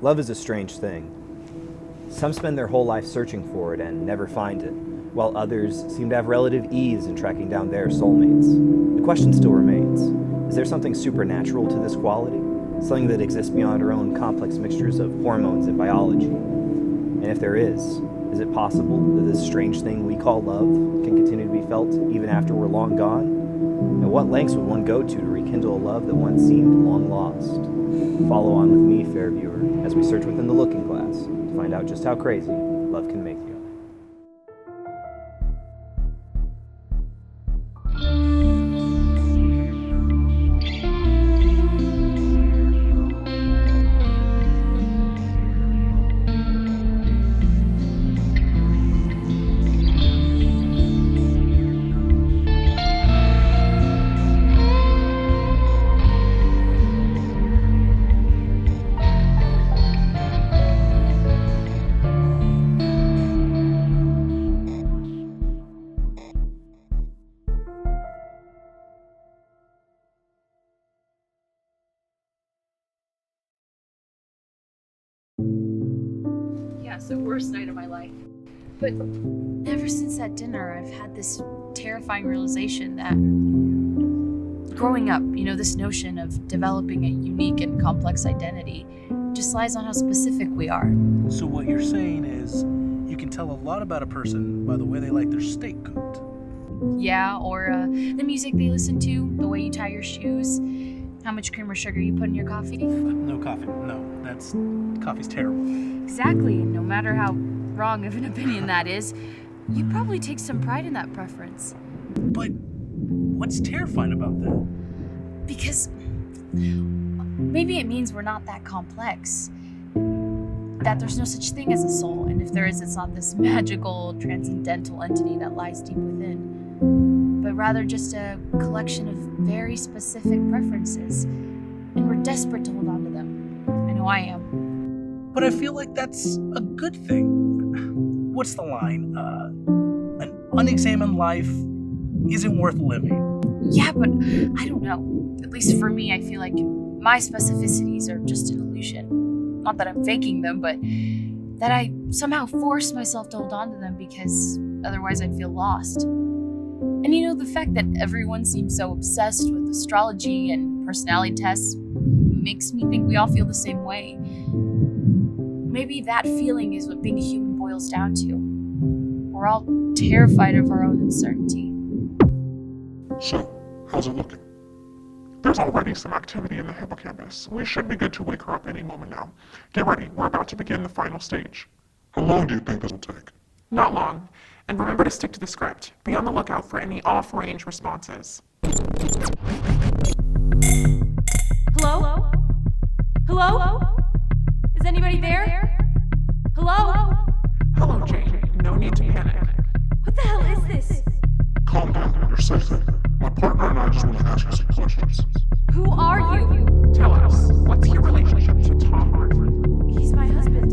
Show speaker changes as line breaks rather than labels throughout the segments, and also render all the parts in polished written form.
Love is a strange thing. Some spend their whole life searching for it and never find it, while others seem to have relative ease in tracking down their soulmates. The question still remains, is there something supernatural to this quality? Something that exists beyond our own complex mixtures of hormones and biology? And if there is it possible that this strange thing we call love can continue to be felt even after we're long gone? And what lengths would one go to rekindle a love that once seemed long lost? Follow on with me, fair viewer, as we search within the looking glass to find out just how crazy love can make you.
Yeah, it's the worst night of my life. But ever since that dinner, I've had this terrifying realization that growing up, this notion of developing a unique and complex identity just lies on how specific we are.
So what you're saying is you can tell a lot about a person by the way they like their steak cooked.
Yeah, or the music they listen to, the way you tie your shoes, how much cream or sugar you put in your coffee.
No coffee. No, coffee's terrible.
Exactly. No matter how wrong of an opinion that is, you probably take some pride in that preference.
But what's terrifying about that?
Because maybe it means we're not that complex. That there's no such thing as a soul, and if there is, it's not this magical, transcendental entity that lies deep within, but rather just a collection of very specific preferences, and we're desperate to hold on to them. I know I am.
But I feel like that's a good thing. What's the line? An unexamined life isn't worth living.
Yeah, but I don't know. At least for me, I feel like my specificities are just an illusion. Not that I'm faking them, but that I somehow force myself to hold on to them because otherwise I'd feel lost. And the fact that everyone seems so obsessed with astrology and personality tests makes me think we all feel the same way. Maybe that feeling is what being a human boils down to. We're all terrified of our own uncertainty.
So, how's it looking? There's already some activity in the hippocampus. We should be good to wake her up any moment now. Get ready, we're about to begin the final stage. How long do you think this will take? Not long. And remember to stick to the script. Be on the lookout for any off-range responses.
Hello? Hello? Is anybody there? Hello?
Hello, Jane. No need to panic.
What the hell is this?
Calm down, you're safe. My partner and I just want to ask you some questions.
Who are you?
Tell us, what's your relationship to Tom Hartford?
He's my husband.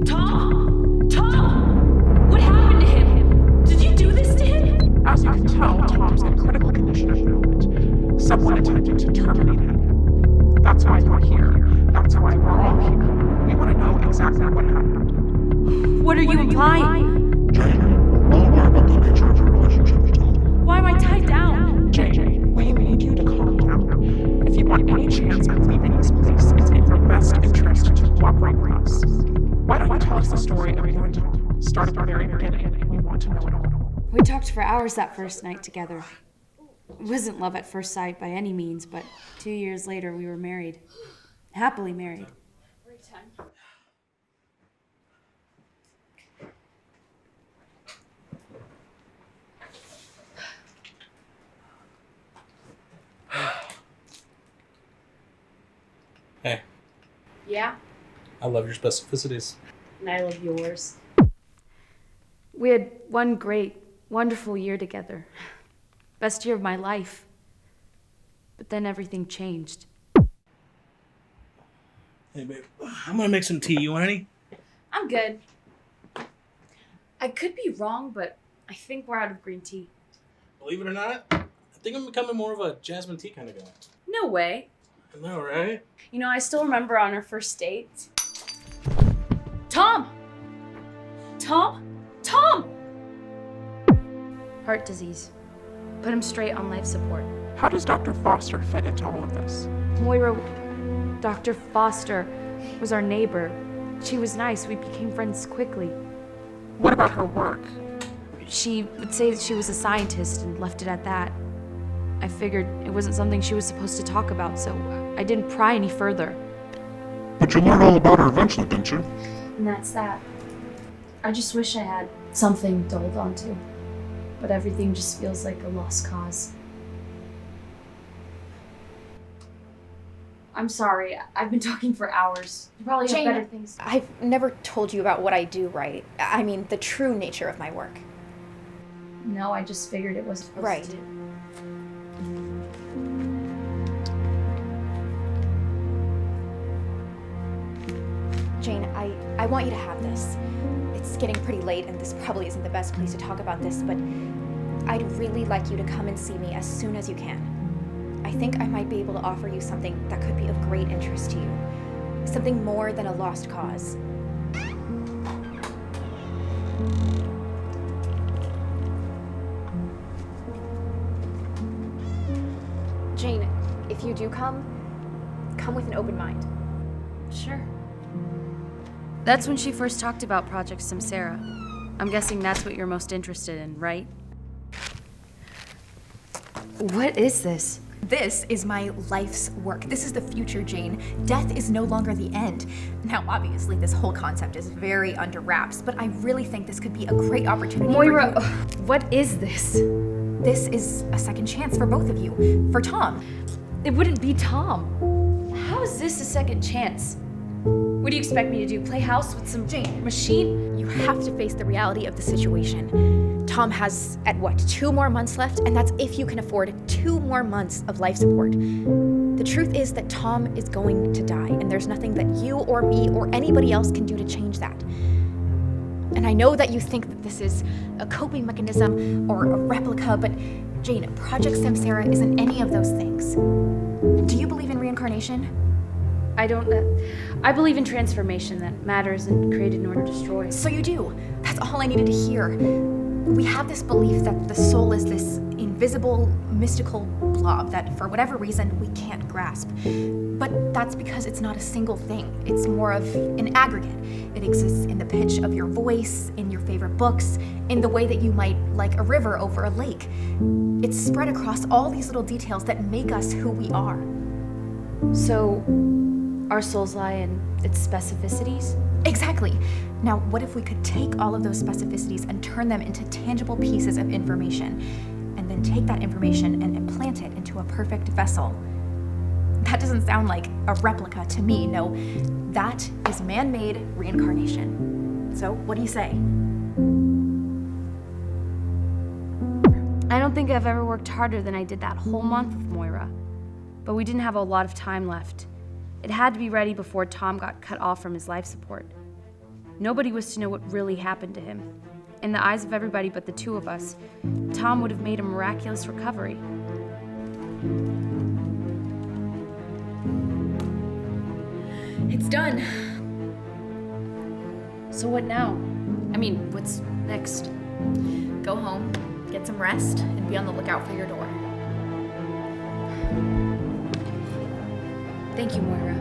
Tom? Tom! What happened to him? Did you do this to him?
As you can tell, Tom's in critical condition at the moment. Someone attempted to terminate him. That's why you're here. That's why we're all here. We want to know exactly what happened.
What are you implying?
Jane, we're well aware about the nature of your relationship with Tom.
Why am I tied down?
Jane, we need you to calm down. If you want any chance of leaving this place, it's in your best interest to cooperate with us. Why don't you tell us the story of you and Tom? Start at the very beginning. We want to know it all.
We talked for hours that first night together. It wasn't love at first sight by any means, but 2 years later we were married. Happily married.
Hey,
Yeah?
I love your specificities.
And I love yours.
We had one great, wonderful year together. Best year of my life. But then everything changed.
Hey, babe, I'm gonna make some tea. You want any?
I'm good. I could be wrong, but I think we're out of green tea.
Believe it or not, I think I'm becoming more of a jasmine tea kind of guy.
No way.
I know, right?
You know, I still remember on our first date. Tom! Tom! Tom!
Heart disease. Put him straight on life support.
How does Dr. Foster fit into all of this?
Moira, Dr. Foster was our neighbor. She was nice. We became friends quickly.
What about her work?
She would say that she was a scientist and left it at that. I figured it wasn't something she was supposed to talk about, so I didn't pry any further.
But you learned all about her eventually, didn't you?
And that's that. I just wish I had something to hold on to. But everything just feels like a lost cause. I'm sorry. I've been talking for hours. You probably have
Jane,
better things.
I've never told you about what I do, right? I mean, the true nature of my work.
No, I just figured it wasn't supposed
Right.
to do.
Jane, I want you to have this. It's getting pretty late, and this probably isn't the best place to talk about this, but I'd really like you to come and see me as soon as you can. I think I might be able to offer you something that could be of great interest to you. Something more than a lost cause. Jane, if you do come with an open mind.
Sure.
That's when she first talked about Project Samsara. I'm guessing that's what you're most interested in, right? What is this?
This is my life's work. This is the future, Jane. Death is no longer the end. Now, obviously, this whole concept is very under wraps, but I really think this could be a great opportunity
Moira,
for you.
what is this?
This is a second chance for both of you. For Tom.
It wouldn't be Tom. How is this a second chance? What do you expect me to do? Play house with some
Jane.
machine?
You have to face the reality of the situation. Tom has, 2 more months left, and that's if you can afford 2 more months of life support. The truth is that Tom is going to die, and there's nothing that you or me or anybody else can do to change that. And I know that you think that this is a coping mechanism or a replica, but Jane, Project Samsara isn't any of those things. Do you believe in reincarnation?
I don't. I believe in transformation, that matter isn't created nor destroyed.
So you do. That's all I needed to hear. We have this belief that the soul is this invisible, mystical blob that, for whatever reason, we can't grasp. But that's because it's not a single thing. It's more of an aggregate. It exists in the pitch of your voice, in your favorite books, in the way that you might like a river over a lake. It's spread across all these little details that make us who we are.
So, our souls lie in its specificities?
Exactly. Now, what if we could take all of those specificities and turn them into tangible pieces of information, and then take that information and implant it into a perfect vessel? That doesn't sound like a replica to me. No, that is man-made reincarnation. So, what do you say?
I don't think I've ever worked harder than I did that whole month with Moira. But we didn't have a lot of time left. It had to be ready before Tom got cut off from his life support. Nobody was to know what really happened to him. In the eyes of everybody but the two of us, Tom would have made a miraculous recovery.
It's done.
So what now? I mean, what's next?
Go home, get some rest, and be on the lookout for your door.
Thank you, Moira.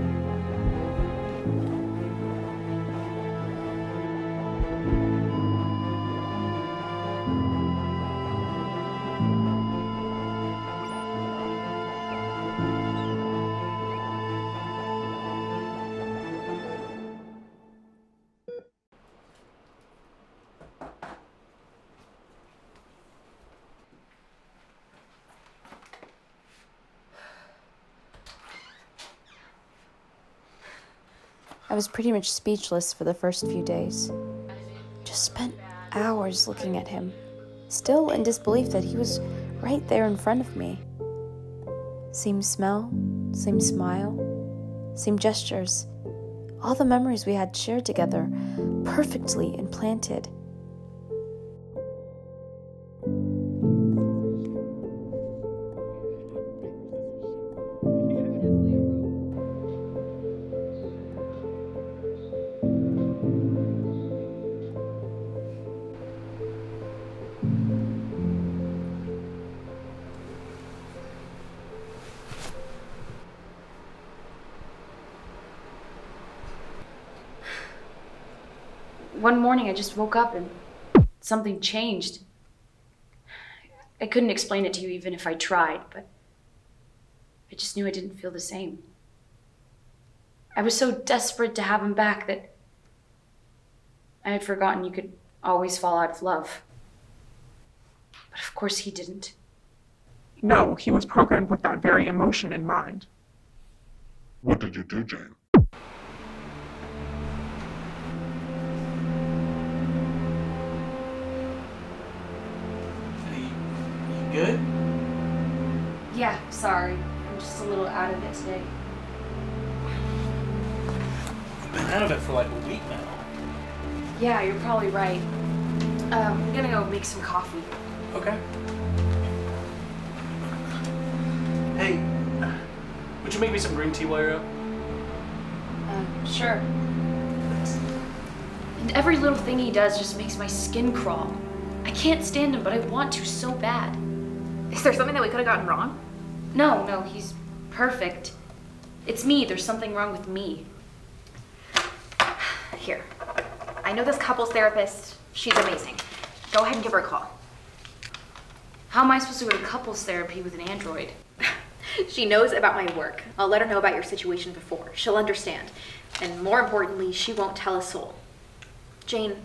I was pretty much speechless for the first few days. Just spent hours looking at him, still in disbelief that he was right there in front of me. Same smell, same smile, same gestures. All the memories we had shared together, perfectly implanted.
one morning I just woke up and something changed. I couldn't explain it to you even if I tried, but I just knew I didn't feel the same. I was so desperate to have him back that I had forgotten you could always fall out of love. But of course he didn't.
No, he was programmed with that very emotion in mind.
What did you do, Jane?
You good?
Yeah, sorry. I'm just a little out of it today.
You've been out of it for like a week now.
Yeah, you're probably right. I'm gonna go make some coffee.
Okay. Hey, would you make me some green tea while you're up?
Sure. And every little thing he does just makes my skin crawl. I can't stand him, but I want to so bad.
Is there something that we could have gotten wrong?
No, he's perfect. It's me. There's something wrong with me.
Here. I know this couples therapist. She's amazing. Go ahead and give her a call.
How am I supposed to go to couples therapy with an android?
She knows about my work. I'll let her know about your situation before. She'll understand. And more importantly, she won't tell a soul. Jane,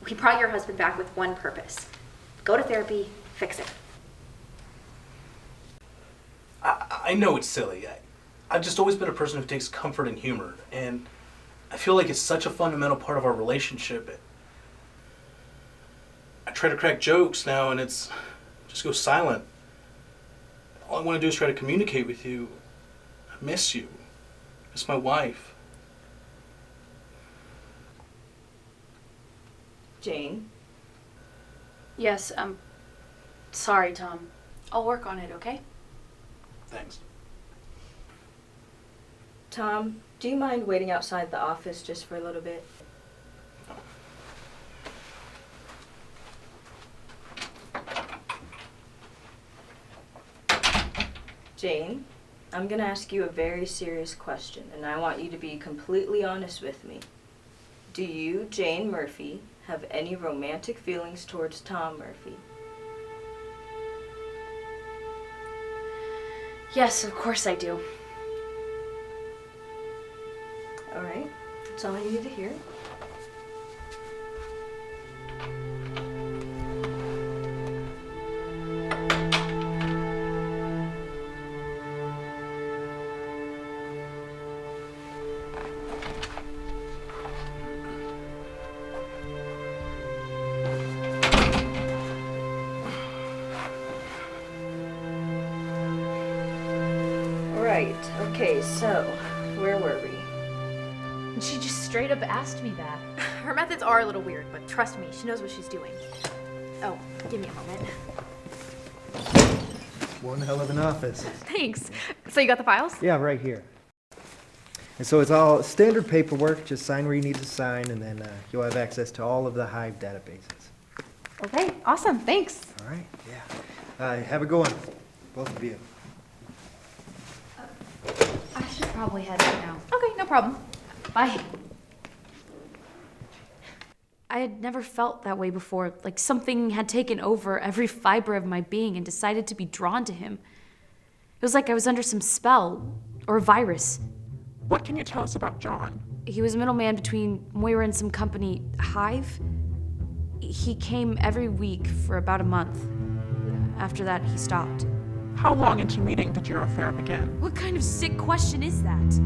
we brought your husband back with one purpose. Go to therapy, fix it.
I know it's silly. I've just always been a person who takes comfort in humor, and I feel like it's such a fundamental part of our relationship. I try to crack jokes now, and it's just goes silent. All I want to do is try to communicate with you. I miss you. I miss my wife.
Jane?
Yes, sorry, Tom. I'll work on it, okay?
Thanks.
Tom, do you mind waiting outside the office just for a little bit? Jane, I'm gonna ask you a very serious question, and I want you to be completely honest with me. Do you, Jane Murphy, have any romantic feelings towards Tom Murphy?
Yes, of course I do.
All right, that's all I needed to hear. Right, okay, so where were we?
And she just straight up asked me that.
Her methods are a little weird, but trust me, she knows what she's doing. Oh, give me a moment.
One hell of an office.
Thanks. So you got the files?
Yeah, right here. And so it's all standard paperwork, just sign where you need to sign, and then you'll have access to all of the Hive databases.
Okay, awesome, thanks.
All right, yeah. Have a good one, both of you.
I should probably head out now.
Okay, no problem.
Bye. I had never felt that way before, like something had taken over every fiber of my being and decided to be drawn to him. It was like I was under some spell, or a virus.
What can you tell us about John?
He was a middleman between Moira and some company, Hive. He came every week for about a month. After that, he stopped.
How long into meeting did your affair begin?
What kind of sick question is that?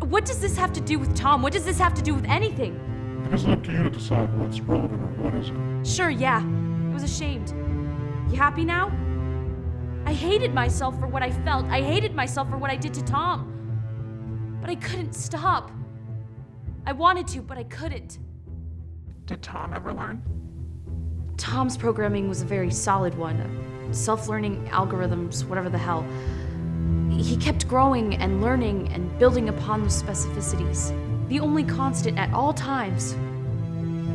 What does this have to do with Tom? What does this have to do with anything?
It isn't up to you to decide what's relevant or what isn't.
Sure, yeah. I was ashamed. You happy now? I hated myself for what I felt. I hated myself for what I did to Tom. But I couldn't stop. I wanted to, but I couldn't.
Did Tom ever learn?
Tom's programming was a very solid one. Self-learning algorithms, whatever the hell. He kept growing and learning and building upon those specificities. The only constant at all times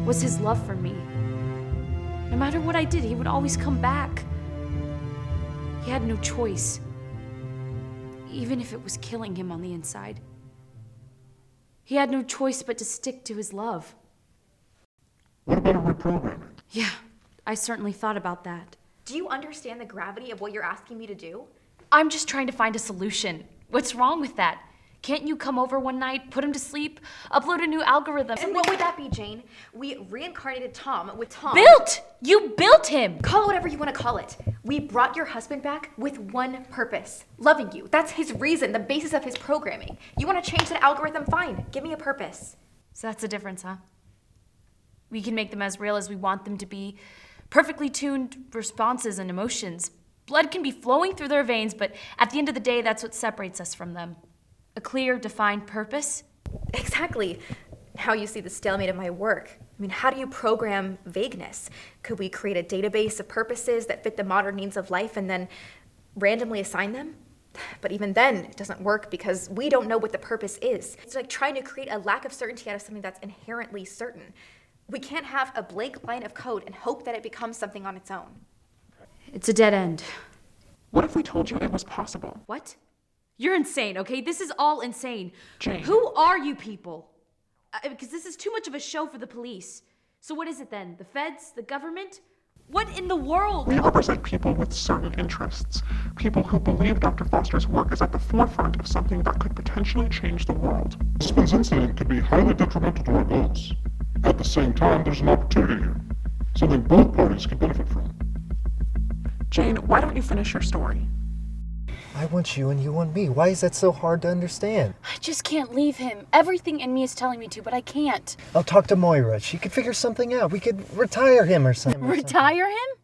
was his love for me. No matter what I did, he would always come back. He had no choice, even if it was killing him on the inside. He had no choice but to stick to his love.
What about a reprogramming?
Yeah, I certainly thought about that.
Do you understand the gravity of what you're asking me to do?
I'm just trying to find a solution. What's wrong with that? Can't you come over one night, put him to sleep, upload a new algorithm?
And what would that be, Jane? We reincarnated Tom with Tom.
Built! You built him!
Call it whatever you want to call it. We brought your husband back with one purpose. Loving you. That's his reason, the basis of his programming. You want to change that algorithm? Fine. Give me a purpose.
So that's the difference, huh? We can make them as real as we want them to be. Perfectly tuned responses and emotions. Blood can be flowing through their veins, but at the end of the day, that's what separates us from them. A clear, defined purpose.
Exactly. How you see the stalemate of my work. I mean, how do you program vagueness? Could we create a database of purposes that fit the modern needs of life and then randomly assign them? But even then, it doesn't work because we don't know what the purpose is. It's like trying to create a lack of certainty out of something that's inherently certain. We can't have a blank line of code and hope that it becomes something on its own.
It's a dead end.
What if we told you it was possible?
What? You're insane, okay? This is all insane.
Jane.
Who are you people? Because this is too much of a show for the police. So what is it then? The feds? The government? What in the world?
We represent people with certain interests. People who believe Dr. Foster's work is at the forefront of something that could potentially change the world.
Spence incident could be highly detrimental to our goals. At the same time, there's an opportunity here. Something both parties can benefit from.
Jane, why don't you finish your story?
I want you and you want me. Why is that so hard to understand?
I just can't leave him. Everything in me is telling me to, but I can't.
I'll talk to Moira. She could figure something out. We could retire him or something.
Retire him?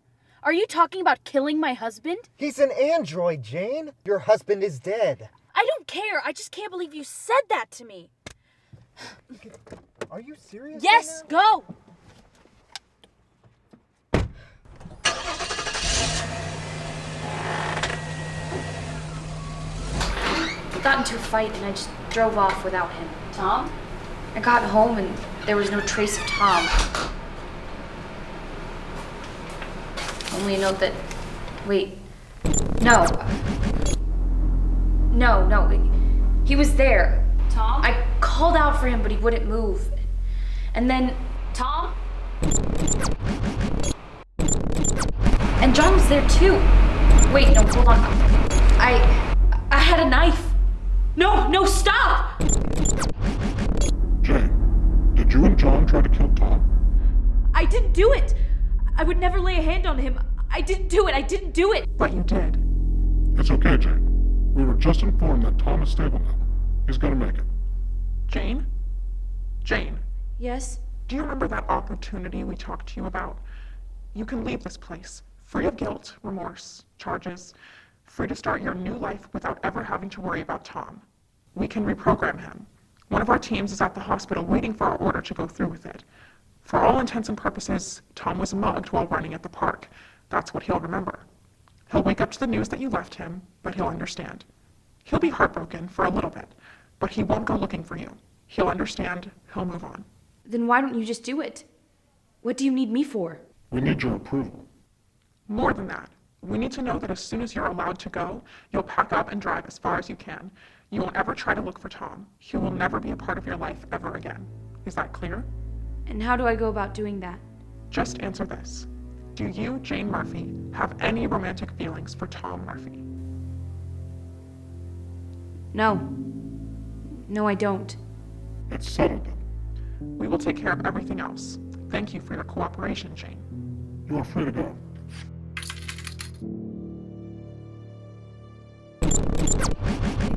Are you talking about killing my husband?
He's an android, Jane. Your husband is dead.
I don't care. I just can't believe you said that to me.
Are you serious?
Yes, go! We got into a fight and I just drove off without him. Tom? I got home and there was no trace of Tom. Only a note that... Wait. No. No. He was there. Tom? I called out for him, but he wouldn't move. And then... Tom? And John was there too. Wait, no, hold on. I had a knife. No, stop!
Jane, did you and John try to kill Tom?
I didn't do it. I would never lay a hand on him. I didn't do it.
But you did.
It's okay, Jane. We were just informed that Tom is stable now. He's gonna make it.
Jane? Jane,
Yes?
do you remember that opportunity we talked to you about? You can leave this place, free of guilt, remorse, charges, free to start your new life without ever having to worry about Tom. We can reprogram him. One of our teams is at the hospital waiting for our order to go through with it. For all intents and purposes, Tom was mugged while running at the park. That's what he'll remember. He'll wake up to the news that you left him, but he'll understand. He'll be heartbroken for a little bit, but he won't go looking for you. He'll understand, he'll move on.
Then why don't you just do it? What do you need me for?
We need your approval.
More than that, we need to know that as soon as you're allowed to go, you'll pack up and drive as far as you can. You won't ever try to look for Tom. He will never be a part of your life ever again. Is that clear?
And how do I go about doing that?
Just answer this. Do you, Jane Murphy, have any romantic feelings for Tom Murphy?
No, I don't.
It's settled then.
We will take care of everything else. Thank you for your cooperation, Jane.
You are free to go.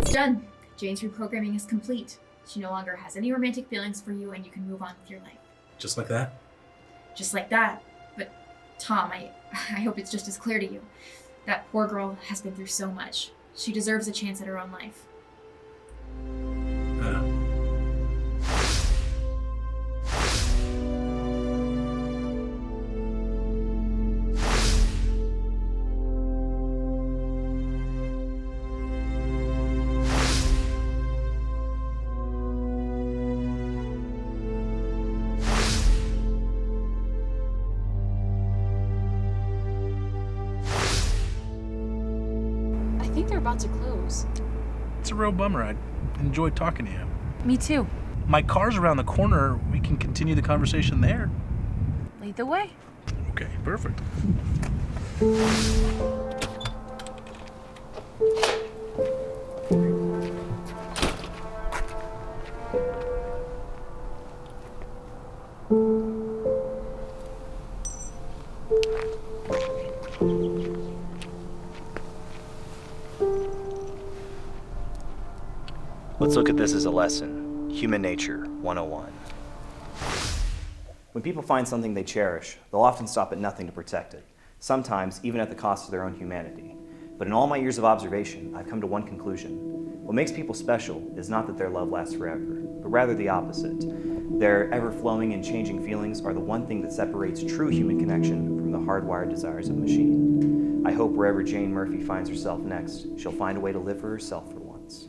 It's done. Jane's reprogramming is complete. She no longer has any romantic feelings for you and you can move on with your life.
Just like that?
Just like that. But Tom, I hope it's just as clear to you. That poor girl has been through so much. She deserves a chance at her own life.
I think they're about to close.
It's a real bummer. I enjoyed talking to you.
Me too.
My car's around the corner. We can continue the conversation there.
Lead the way.
Okay, perfect.
Let's look at this as a lesson. Human Nature 101. When people find something they cherish, they'll often stop at nothing to protect it, sometimes even at the cost of their own humanity. But in all my years of observation, I've come to one conclusion. What makes people special is not that their love lasts forever, but rather the opposite. Their ever-flowing and changing feelings are the one thing that separates true human connection from the hardwired desires of a machine. I hope wherever Jane Murphy finds herself next, she'll find a way to live for herself for once.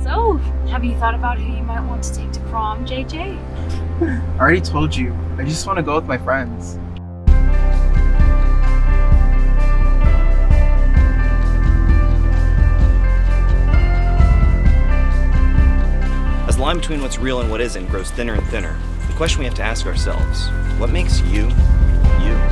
So, have you thought about who you might want to take to prom, JJ?
I already told you. I just want to go with my friends.
As the line between what's real and what isn't grows thinner and thinner, the question we have to ask ourselves, what makes you, you?